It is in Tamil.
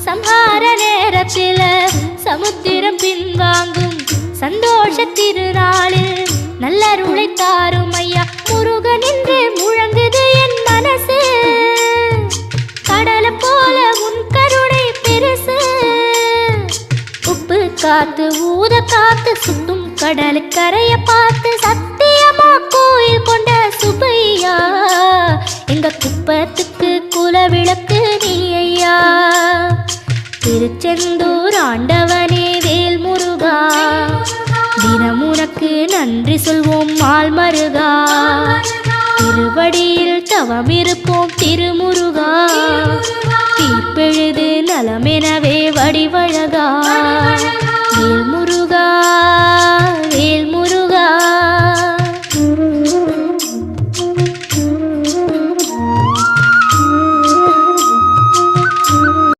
சம்ஹார நேரத்தில் சமுத்திரம் பின்வாங்கும் சந்தோஷ திருநாளில் நல்லருளை தாரும் ஐயா முருகன் என்று முழங்குது என் மனசு. கடலை போல உன் கருணை பெருசு. உப்பு காத்து ஊத காத்து சுட்டும் கடலு கரைய பார்த்து சத்தியமா கோயில் கொண்ட சுப்பையா எங்க குப்பத்துக்கு குலவிளக்கு நீ ஐயா. திருச்செந்தூர் ஆண்டவனே வேல் முருகா தினம் உனக்கு நன்றி சொல்வோம் மால் மருகா. திருவடியில் தவம் இருப்போம் திருமுருகா. தீர்ப்பெழுதி